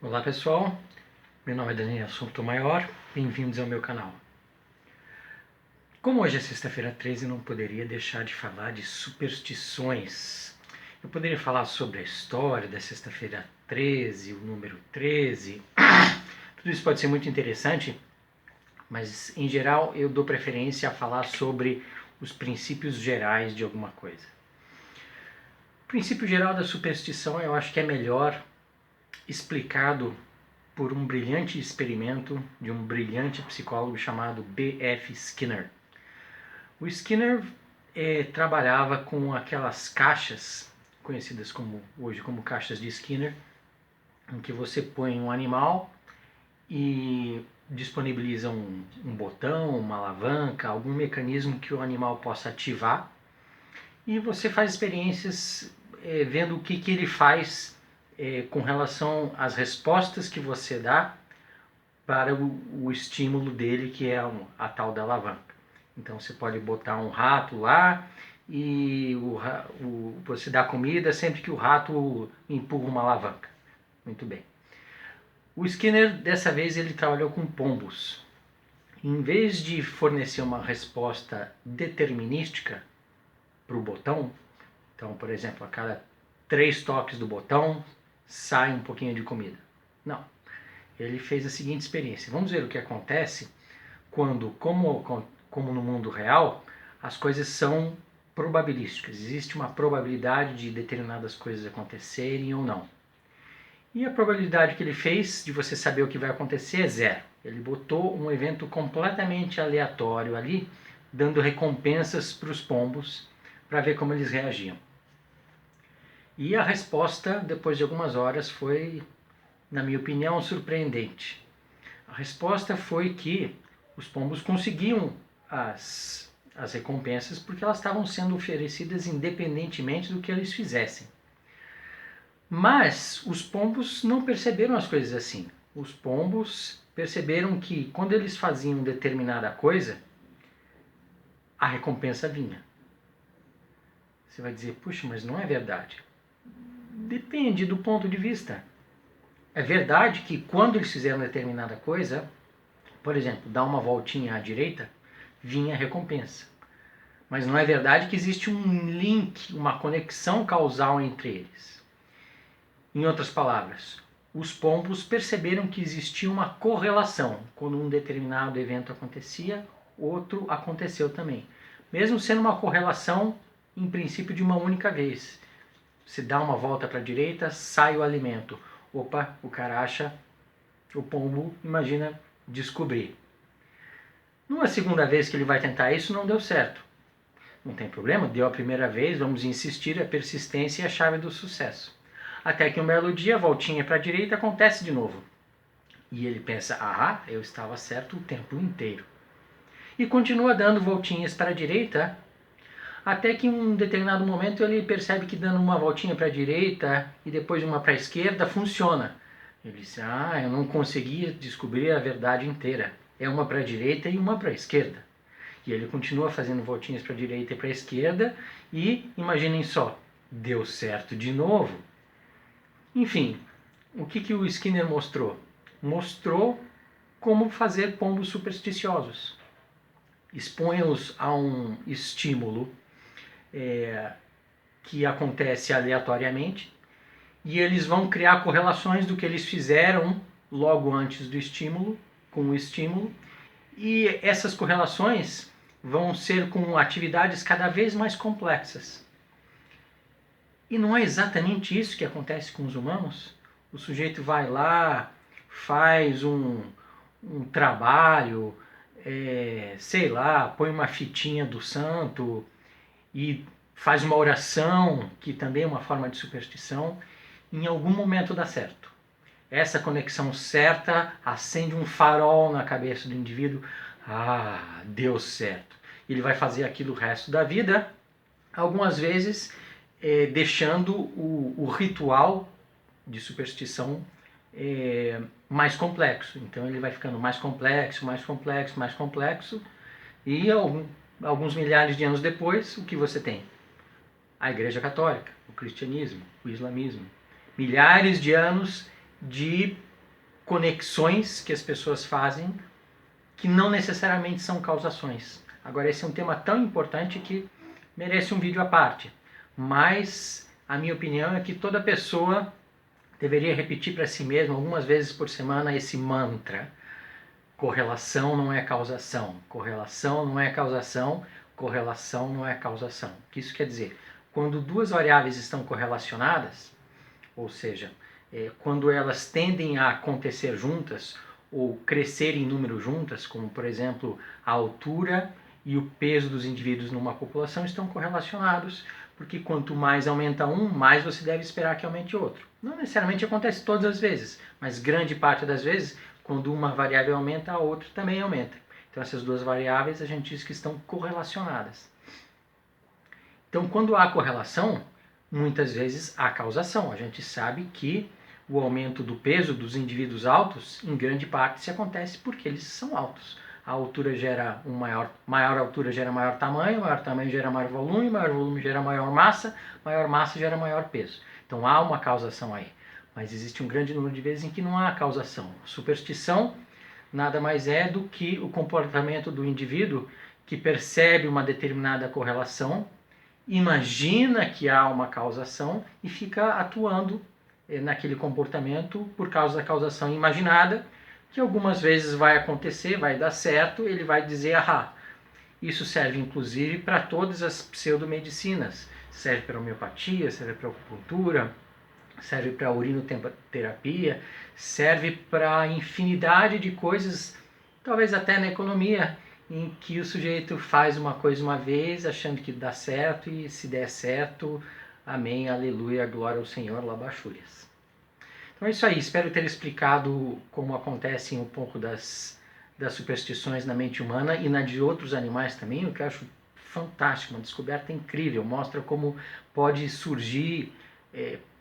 Olá pessoal, meu nome é Daniel Souto-Maior, bem-vindos ao meu canal. Como hoje é sexta-feira 13, não poderia deixar de falar de superstições. Eu poderia falar sobre a história da sexta-feira 13, o número 13, tudo isso pode ser muito interessante, mas em geral eu dou preferência a falar sobre os princípios gerais de alguma coisa. O princípio geral da superstição eu acho que é melhor explicado por um brilhante experimento de um brilhante psicólogo chamado B.F. Skinner. O Skinner trabalhava com aquelas caixas, conhecidas hoje como caixas de Skinner, em que você põe um animal e disponibiliza um botão, uma alavanca, algum mecanismo que o animal possa ativar, e você faz experiências vendo o que ele faz com relação às respostas que você dá para o estímulo dele, que é a tal da alavanca. Então você pode botar um rato lá e você dá comida sempre que o rato empurra uma alavanca. Muito bem. O Skinner, dessa vez, ele trabalhou com pombos. Em vez de fornecer uma resposta determinística para o botão, então, por exemplo, a cada 3 toques do botão sai um pouquinho de comida. Não. Ele fez a seguinte experiência. Vamos ver o que acontece quando, como no mundo real, as coisas são probabilísticas. Existe uma probabilidade de determinadas coisas acontecerem ou não. E a probabilidade que ele fez de você saber o que vai acontecer é 0. Ele botou um evento completamente aleatório ali, dando recompensas para os pombos para ver como eles reagiam. E a resposta, depois de algumas horas, foi, na minha opinião, surpreendente. A resposta foi que os pombos conseguiam as recompensas porque elas estavam sendo oferecidas independentemente do que eles fizessem. Mas os pombos não perceberam as coisas assim. Os pombos perceberam que quando eles faziam determinada coisa, a recompensa vinha. Você vai dizer, puxa, mas não é verdade. Depende do ponto de vista. É verdade que quando eles fizeram determinada coisa, por exemplo, dar uma voltinha à direita, vinha a recompensa. Mas não é verdade que existe um link, uma conexão causal entre eles. Em outras palavras, os pombos perceberam que existia uma correlação. Quando um determinado evento acontecia, outro aconteceu também. Mesmo sendo uma correlação, em princípio, de uma única vez. Se dá uma volta para a direita, sai o alimento. Opa, o cara acha, o pombo imagina descobrir. Numa segunda vez que ele vai tentar isso, não deu certo. Não tem problema, deu a primeira vez, vamos insistir, a persistência é a chave do sucesso. Até que um belo dia, a voltinha para a direita acontece de novo. E ele pensa, eu estava certo o tempo inteiro. E continua dando voltinhas para a direita, até que em um determinado momento ele percebe que dando uma voltinha para a direita e depois uma para a esquerda funciona. Ele diz, eu não conseguia descobrir a verdade inteira. É uma para a direita e uma para a esquerda. E ele continua fazendo voltinhas para a direita e para a esquerda e, imaginem só, deu certo de novo. Enfim, o que o Skinner mostrou? Mostrou como fazer pombos supersticiosos. Exponha-os a um estímulo que acontece aleatoriamente e eles vão criar correlações do que eles fizeram logo antes do estímulo, com o estímulo, e essas correlações vão ser com atividades cada vez mais complexas. E não é exatamente isso que acontece com os humanos? O sujeito vai lá, faz um trabalho, sei lá, põe uma fitinha do santo e faz uma oração, que também é uma forma de superstição, em algum momento dá certo. Essa conexão certa acende um farol na cabeça do indivíduo. Deu certo. Ele vai fazer aquilo o resto da vida, algumas vezes deixando o ritual de superstição mais complexo. Então ele vai ficando mais complexo, mais complexo, mais complexo, e alguns milhares de anos depois, o que você tem? A Igreja Católica, o cristianismo, o islamismo. Milhares de anos de conexões que as pessoas fazem que não necessariamente são causações. Agora, esse é um tema tão importante que merece um vídeo à parte, mas a minha opinião é que toda pessoa deveria repetir para si mesma algumas vezes por semana esse mantra: correlação não é causação, correlação não é causação, correlação não é causação. O que isso quer dizer? Quando duas variáveis estão correlacionadas, ou seja, quando elas tendem a acontecer juntas ou crescer em número juntas, como por exemplo a altura e o peso dos indivíduos numa população estão correlacionados, porque quanto mais aumenta um, mais você deve esperar que aumente outro. Não necessariamente acontece todas as vezes, mas grande parte das vezes, quando uma variável aumenta, a outra também aumenta. Então essas duas variáveis a gente diz que estão correlacionadas. Então quando há correlação, muitas vezes há causação. A gente sabe que o aumento do peso dos indivíduos altos, em grande parte, se acontece porque eles são altos. A altura gera maior altura gera maior tamanho gera maior volume gera maior massa gera maior peso. Então há uma causação aí. Mas existe um grande número de vezes em que não há causação. Superstição nada mais é do que o comportamento do indivíduo que percebe uma determinada correlação, imagina que há uma causação e fica atuando naquele comportamento por causa da causação imaginada, que algumas vezes vai acontecer, vai dar certo, ele vai dizer, ah, isso serve inclusive para todas as pseudomedicinas, serve para homeopatia, serve para acupuntura, serve para urinoterapia, serve para infinidade de coisas, talvez até na economia, em que o sujeito faz uma coisa uma vez, achando que dá certo, e se der certo, amém, aleluia, glória ao Senhor, labachúrias. Então é isso aí, espero ter explicado como acontecem um pouco das superstições na mente humana e na de outros animais também, o que eu acho fantástico, uma descoberta incrível, mostra como pode surgir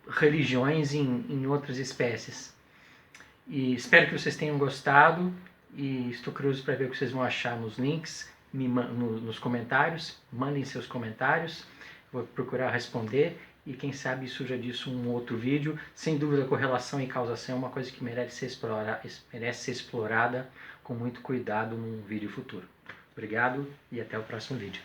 religiões em outras espécies. E espero que vocês tenham gostado e estou curioso para ver o que vocês vão achar nos links, nos comentários. Mandem seus comentários, vou procurar responder e quem sabe surja disso um outro vídeo. Sem dúvida, correlação e causação é uma coisa que merece ser explorada com muito cuidado num vídeo futuro. Obrigado e até o próximo vídeo.